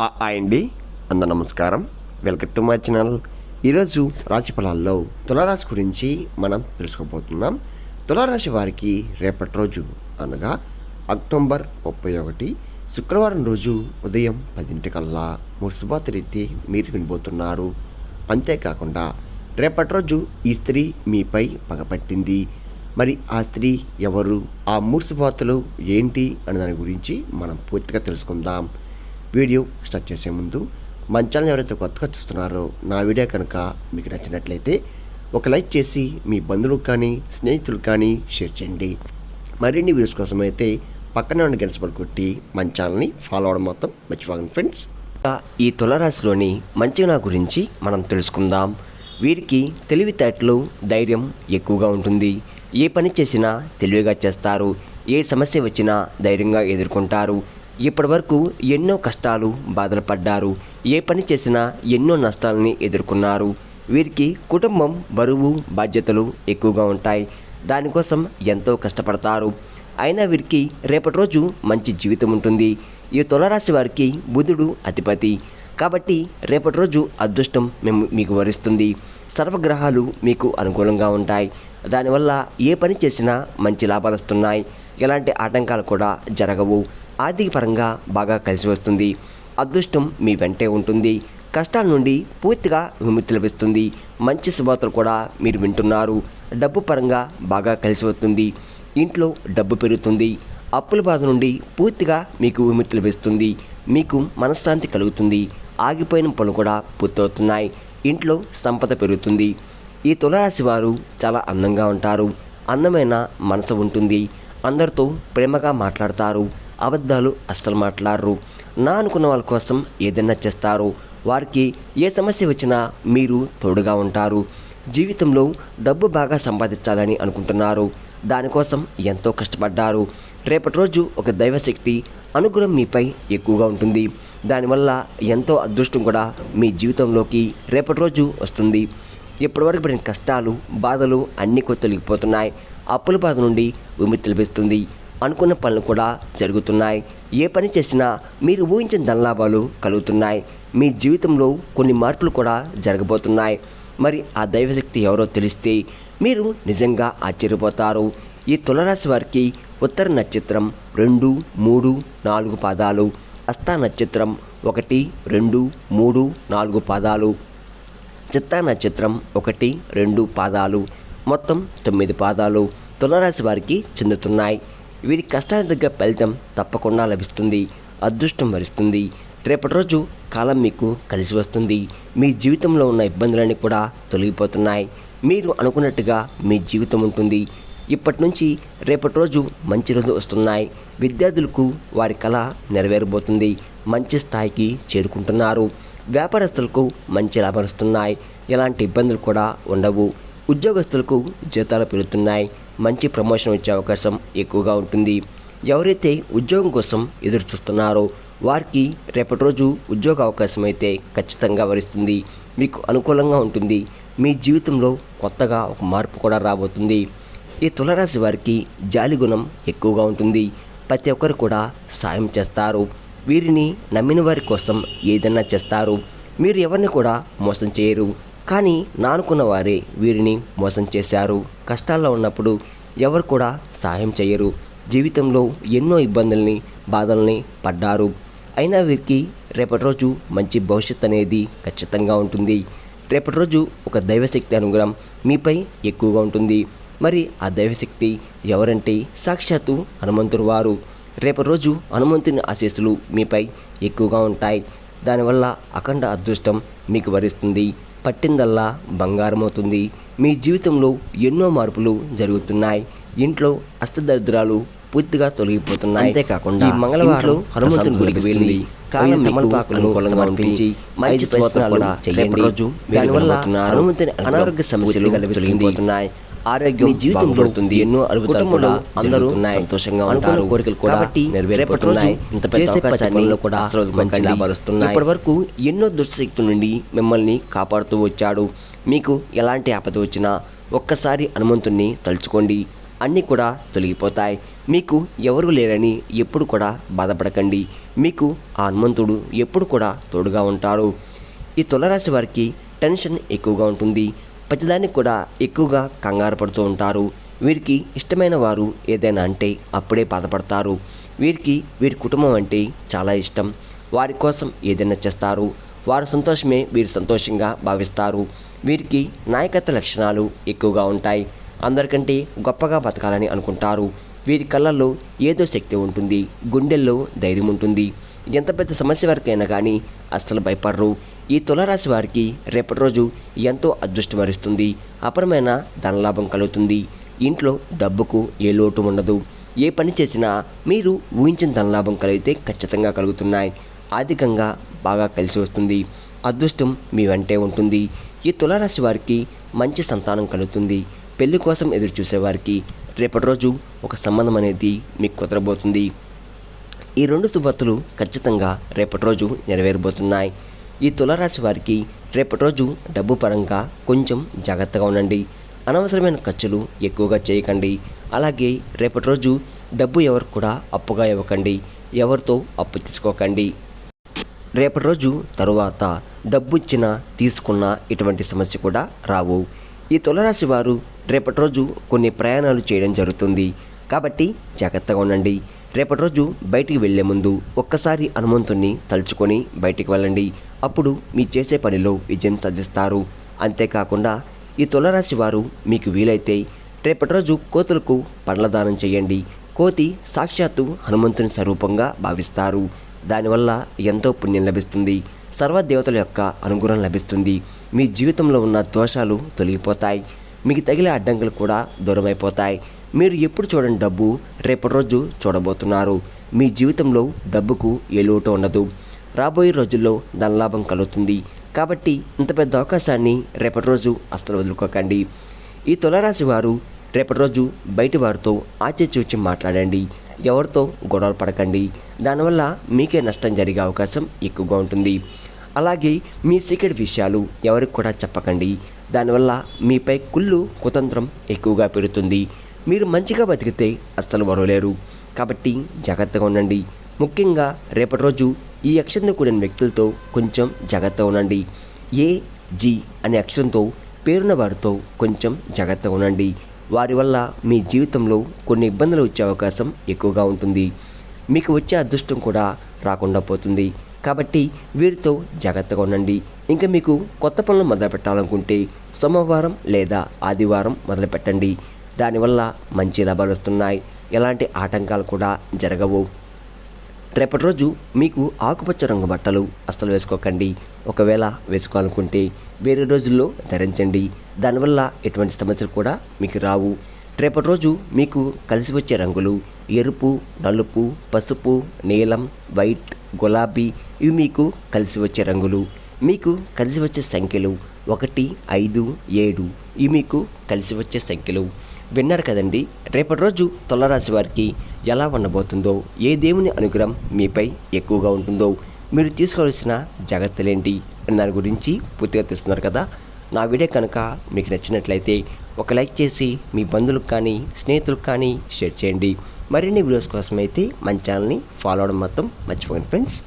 అండి అందరు నమస్కారం. Welcome to my channel. ఈరోజు రాశి ఫలాల్లో తులారాశి గురించి మనం తెలుసుకోబోతున్నాం. తులారాశి వారికి రేపటి రోజు అనగా అక్టోబర్ 31 శుక్రవారం రోజు ఉదయం 10 మూడు శుభార్తలైతే మీరు వినబోతున్నారు. అంతేకాకుండా రేపటి రోజు ఈ స్త్రీ మీపై పగపట్టింది. మరి ఆ స్త్రీ ఎవరు, ఆ మూడు శుభార్తలు ఏంటి అనే దాని గురించి మనం పూర్తిగా తెలుసుకుందాం. వీడియో స్టార్ట్ చేసే ముందు మన ఛానల్ ఎవరైతే కొత్తగా చూస్తున్నారో నా వీడియో కనుక మీకు నచ్చినట్లయితే ఒక లైక్ చేసి మీ బంధువులకు కానీ స్నేహితులకు కానీ షేర్ చేయండి. మరిన్ని వీడియోస్ కోసం అయితే పక్కనే ఉన్న గంట సింబల్ కొట్టి మన ఛానల్ని ఫాలో అవడం మొత్తం మర్చిపోకండి ఫ్రెండ్స్. ఈ తులారాశిలోని మంచిగా గురించి మనం తెలుసుకుందాం. వీరికి తెలివితేటలు, ధైర్యం ఎక్కువగా ఉంటుంది. ఏ పని చేసినా తెలివిగా చేస్తారు. ఏ సమస్య వచ్చినా ధైర్యంగా ఎదుర్కొంటారు. ఇప్పటి వరకు ఎన్నో కష్టాలు, బాధలు పడ్డారు. ఏ పని చేసినా ఎన్నో నష్టాలని ఎదుర్కొన్నారు. వీరికి కుటుంబం, బరువు, బాధ్యతలు ఎక్కువగా ఉంటాయి. దానికోసం ఎంతో కష్టపడతారు. అయినా వీరికి రేపటి రోజు మంచి జీవితం ఉంటుంది. ఈ తులారాశి వారికి బుధుడు అధిపతి కాబట్టి రేపటి రోజు అదృష్టం మీకు వరిస్తుంది. సర్వగ్రహాలు మీకు అనుకూలంగా ఉంటాయి. దానివల్ల ఏ పని చేసినా మంచి లాభాలు వస్తున్నాయి. ఎలాంటి ఆటంకాలు కూడా జరగవు. ఆర్థిక పరంగా బాగా కలిసి వస్తుంది. అదృష్టం మీ వెంటే ఉంటుంది. కష్టాల నుండి పూర్తిగా విముక్తి లభిస్తుంది. మంచి శుభార్తలు కూడా మీరు వింటున్నారు. డబ్బు పరంగా బాగా కలిసి వస్తుంది. ఇంట్లో డబ్బు పెరుగుతుంది. అప్పుల బాధ నుండి పూర్తిగా మీకు విముక్తి లభిస్తుంది. మీకు మనశ్శాంతి కలుగుతుంది. ఆగిపోయిన పనులు కూడా పూర్తవుతున్నాయి. ఇంట్లో సంపద పెరుగుతుంది. ఈ తులారాశి వారు చాలా అందంగా ఉంటారు. అందమైన మనసు ఉంటుంది. అందరితో ప్రేమగా మాట్లాడతారు. అబద్ధాలు అస్సలు మాట్లాడరు. నా అనుకున్న వాళ్ళ కోసం ఏదైనా చేస్తారు. వారికి ఏ సమస్య వచ్చినా మీరు తోడుగా ఉంటారు. జీవితంలో డబ్బు బాగా సంపాదించాలని అనుకుంటున్నారు. దానికోసం ఎంతో కష్టపడ్డారు. రేపటి రోజు ఒక దైవశక్తి అనుగ్రహం మీపై ఎక్కువగా ఉంటుంది. దానివల్ల ఎంతో అదృష్టం కూడా మీ జీవితంలోకి రేపటి రోజు వస్తుంది. ఇప్పటివరకు పడిన కష్టాలు, బాధలు అన్నీ తొలగిపోతున్నాయి. అప్పుల బాధ నుండి విముక్తి లభిస్తుంది. అనుకున్న పనులు కూడా జరుగుతున్నాయి. ఏ పని చేసినా మీరు ఊహించిన ధనలాభాలు కలుగుతున్నాయి. మీ జీవితంలో కొన్ని మార్పులు కూడా జరగబోతున్నాయి. మరి ఆ దైవశక్తి ఎవరో తెలిస్తే మీరు నిజంగా ఆశ్చర్యపోతారు. ఈ తులారాశి వారికి ఉత్తర నక్షత్రం 2, 3, 4 పాదాలు, హస్త నక్షత్రం 1, 2, 3, 4 పాదాలు, చిత్తా నక్షత్రం 1, 2 పాదాలు, మొత్తం 9 పాదాలు తులారాశి వారికి చెందుతున్నాయి. వీరి కష్టానికి తగ్గ ఫలితం తప్పకుండా లభిస్తుంది. అదృష్టం వరిస్తుంది. రేపటి రోజు కాలం మీకు కలిసి వస్తుంది. మీ జీవితంలో ఉన్న ఇబ్బందులన్నీ కూడా తొలగిపోతున్నాయి. మీరు అనుకున్నట్టుగా మీ జీవితం ఉంటుంది. ఇప్పటి నుంచి రేపటి రోజు మంచి రోజు వస్తున్నాయి. విద్యార్థులకు వారి కళ నెరవేరబోతుంది. మంచి స్థాయికి చేరుకుంటున్నారు. వ్యాపారస్తులకు మంచి లాభాలు వస్తున్నాయి. ఎలాంటి ఇబ్బందులు కూడా ఉండవు. ఉద్యోగస్తులకు జీతాలు పెరుగుతున్నాయి. మంచి ప్రమోషన్ వచ్చే అవకాశం ఎక్కువగా ఉంటుంది. ఎవరైతే ఉద్యోగం కోసం ఎదురు చూస్తున్నారో వారికి రేపటి రోజు ఉద్యోగ అవకాశం అయితే ఖచ్చితంగా వరిస్తుంది. మీకు అనుకూలంగా ఉంటుంది. మీ జీవితంలో కొత్తగా ఒక మార్పు కూడా రాబోతుంది. ఈ తులారాశి వారికి జాలి గుణం ఎక్కువగా ఉంటుంది. ప్రతి ఒక్కరు కూడా సాయం చేస్తారు. వీరిని నమ్మిన వారి కోసం ఏదైనా చేస్తారు. మీరు ఎవరిని కూడా మోసం చేయరు. కానీ నా అనుకున్న వారే వీరిని మోసం చేశారు. కష్టాల్లో ఉన్నప్పుడు ఎవరు కూడా సహాయం చేయరు. జీవితంలో ఎన్నో ఇబ్బందుల్ని, బాధల్ని పడ్డారు. అయినా వీరికి రేపటి రోజు మంచి భవిష్యత్తు అనేది ఖచ్చితంగా ఉంటుంది. రేపటి రోజు ఒక దైవశక్తి అనుగ్రహం మీపై ఎక్కువగా ఉంటుంది. మరి ఆ దైవశక్తి ఎవరంటే సాక్షాత్తు హనుమంతుడు వారు. రేపటి రోజు హనుమంతుని ఆశీస్సులు మీపై ఎక్కువగా ఉంటాయి. దానివల్ల అఖండ అదృష్టం మీకు వరిస్తుంది. పట్టిందల్లా బంగారం అవుతుంది. మీ జీవితంలో ఎన్నో మార్పులు జరుగుతున్నాయి. ఇంట్లో అష్టదరిద్రాలు పూర్తిగా తొలగిపోతున్నాయి. అంతేకాకుండా ఈ మంగళవారం హనుమంతుని గుడికి వెళ్ళి కాలం తమలపాకులను సమర్పించి మంచి స్తోత్రాలు కూడా చేయండి. దానివల్ల హనుమంతుని అనారోగ్య సమస్యలు తొలగిపోతున్నాయి. ఆరోగ్యం జీవితంలో ఎన్నో అద్భుతాలు కూడా అందరూ సంతోషంగా ఉంటారు. కోరికలు కూడా నెరవేరపడుతున్నాయి. చేసే పనుల్లో కూడా మంచి లాభాలు వస్తున్నాయి. ఇప్పటి వరకు ఎన్నో దుష్టశక్తుల నుండి మిమ్మల్ని కాపాడుతూ వచ్చాడు. మీకు ఎలాంటి ఆపద వచ్చినా ఒక్కసారి హనుమంతుణ్ణి తలుచుకోండి. అన్నీ కూడా తొలగిపోతాయి. మీకు ఎవరు లేరని ఎప్పుడు కూడా బాధపడకండి. మీకు ఆ హనుమంతుడు ఎప్పుడు కూడా తోడుగా ఉంటారు. ఈ తులారాశి వారికి టెన్షన్ ఎక్కువగా ఉంటుంది. ప్రతిదానికి కూడా ఎక్కువగా కంగారు పడుతూ ఉంటారు. వీరికి ఇష్టమైన వారు ఏదైనా అంటే అప్పుడే బాధపడతారు. వీరి కుటుంబం అంటే చాలా ఇష్టం. వారి కోసం ఏదైనా చేస్తారు. వారి సంతోషమే వీరు సంతోషంగా భావిస్తారు. వీరికి నాయకత్వ లక్షణాలు ఎక్కువగా ఉంటాయి. అందరికంటే గొప్పగా బతకాలని అనుకుంటారు. వీరి కళ్ళల్లో ఏదో శక్తి ఉంటుంది. గుండెల్లో ధైర్యం ఉంటుంది. ఎంత పెద్ద సమస్య వరకైనా కానీ అస్సలు భయపడరు. ఈ తులారాశి వారికి రేపటి రోజు ఎంతో అదృష్టం వరిస్తుంది. అపరమైన ధనలాభం కలుగుతుంది. ఇంట్లో డబ్బుకు ఏ లోటు ఉండదు. ఏ పని చేసినా మీరు ఊహించిన ధనలాభం కలిగితే ఖచ్చితంగా కలుగుతున్నాయి. ఆర్థికంగా బాగా కలిసి వస్తుంది. అదృష్టం మీ వెంటే ఉంటుంది. ఈ తులారాశి వారికి మంచి సంతానం కలుగుతుంది. పెళ్లి కోసం ఎదురు చూసేవారికి రేపటి రోజు ఒక సంబంధం అనేది మీకు కుదరబోతుంది. ఈ 2 శుభవార్తలు ఖచ్చితంగా రేపటి రోజు నెరవేరబోతున్నాయి. ఈ తులారాశి వారికి రేపటి రోజు డబ్బు పరంగా కొంచెం జాగ్రత్తగా ఉండండి. అనవసరమైన ఖర్చులు ఎక్కువగా చేయకండి. అలాగే రేపటి రోజు డబ్బు ఎవరికి కూడా అప్పుగా ఇవ్వకండి. ఎవరితో అప్పు తీసుకోకండి. రేపటి రోజు తరువాత డబ్బు ఇచ్చినా తీసుకున్నా ఇటువంటి సమస్య కూడా రావు. ఈ తులారాశి వారు రేపటి రోజు కొన్ని ప్రయాణాలు చేయడం జరుగుతుంది. కాబట్టి జాగ్రత్తగా ఉండండి. రేపటి రోజు బయటికి వెళ్లే ముందు ఒక్కసారి హనుమంతుణ్ణి తలుచుకొని బయటికి వెళ్ళండి. అప్పుడు మీ చేసే పనిలో విజయం సాధిస్తారు. అంతేకాకుండా ఈ తులారాశి వారు మీకు వీలైతే రేపటి రోజు కోతులకు పండ్ల దానం చేయండి. కోతి సాక్షాత్తు హనుమంతుని స్వరూపంగా భావిస్తారు. దానివల్ల ఎంతో పుణ్యం లభిస్తుంది. సర్వదేవతల యొక్క అనుగ్రహం లభిస్తుంది. మీ జీవితంలో ఉన్న దోషాలు తొలగిపోతాయి. మీకు తగిలే అడ్డంకులు కూడా దూరమైపోతాయి. మీరు ఎప్పుడు చూడని డబ్బు రేపటి రోజు చూడబోతున్నారు. మీ జీవితంలో డబ్బుకు ఏ లోటు ఉండదు. రాబోయే రోజుల్లో ధనలాభం కలుగుతుంది. కాబట్టి ఇంత పెద్ద అవకాశాన్ని రేపటి రోజు అస్సలు వదులుకోకండి. ఈ తులారాశి వారు రేపటి రోజు బయటి వారితో ఆచితూచి మాట్లాడండి. ఎవరితో గొడవలు పడకండి. దానివల్ల మీకే నష్టం జరిగే అవకాశం ఎక్కువగా ఉంటుంది. అలాగే మీ సీక్రెట్ విషయాలు ఎవరికి కూడా చెప్పకండి. దానివల్ల మీపై కుళ్ళు కుతంత్రం ఎక్కువగా పెరుగుతుంది. మీరు మంచిగా బతికితే అస్సలు వరవలేరు. కాబట్టి జాగ్రత్తగా ఉండండి. ముఖ్యంగా రేపటి రోజు ఈ అక్షరంతో కూడిన వ్యక్తులతో కొంచెం జాగ్రత్తగా ఉండండి. AG అనే అక్షరంతో పేరున్న వారితో కొంచెం జాగ్రత్తగా ఉండండి. వారి వల్ల మీ జీవితంలో కొన్ని ఇబ్బందులు వచ్చే అవకాశం ఎక్కువగా ఉంటుంది. మీకు వచ్చే అదృష్టం కూడా రాకుండా పోతుంది. కాబట్టి వీరితో జాగ్రత్తగా ఉండండి. ఇంకా మీకు కొత్త పనులు మొదలు పెట్టాలనుకుంటే సోమవారం లేదా ఆదివారం మొదలు పెట్టండి. దానివల్ల మంచి లాభాలు వస్తున్నాయి. ఎలాంటి ఆటంకాలు కూడా జరగవు. రేపటి రోజు మీకు ఆకుపచ్చ రంగు బట్టలు అస్సలు వేసుకోకండి. ఒకవేళ వేసుకోవాలనుకుంటే వేరే రోజుల్లో ధరించండి. దానివల్ల ఎటువంటి సమస్యలు కూడా మీకు రావు. రేపటి రోజు మీకు కలిసి వచ్చే రంగులు ఎరుపు, నలుపు, పసుపు, నీలం, వైట్, గులాబీ. ఇవి మీకు కలిసి వచ్చే రంగులు. మీకు కలిసి వచ్చే సంఖ్యలు 1, 5, 7. ఇవి మీకు కలిసి వచ్చే సంఖ్యలు. విన్నారు కదండి. రేపటి రోజు తులారాశి వారికి ఎలా ఉండబోతుందో, ఏ దేవుని అనుగ్రహం మీపై ఎక్కువగా ఉంటుందో, మీరు తీసుకోవాల్సిన జాగ్రత్తలేంటి అని దాని గురించి పూర్తిగా తెలుస్తున్నారు కదా. నా వీడియో కనుక మీకు నచ్చినట్లయితే ఒక లైక్ చేసి మీ బంధువులకు కానీ స్నేహితులకు కానీ షేర్ చేయండి. మరిన్ని వీడియోస్ కోసం అయితే మన ఛానల్ని ఫాలో అవడం మాత్రం మర్చిపోకండి ఫ్రెండ్స్.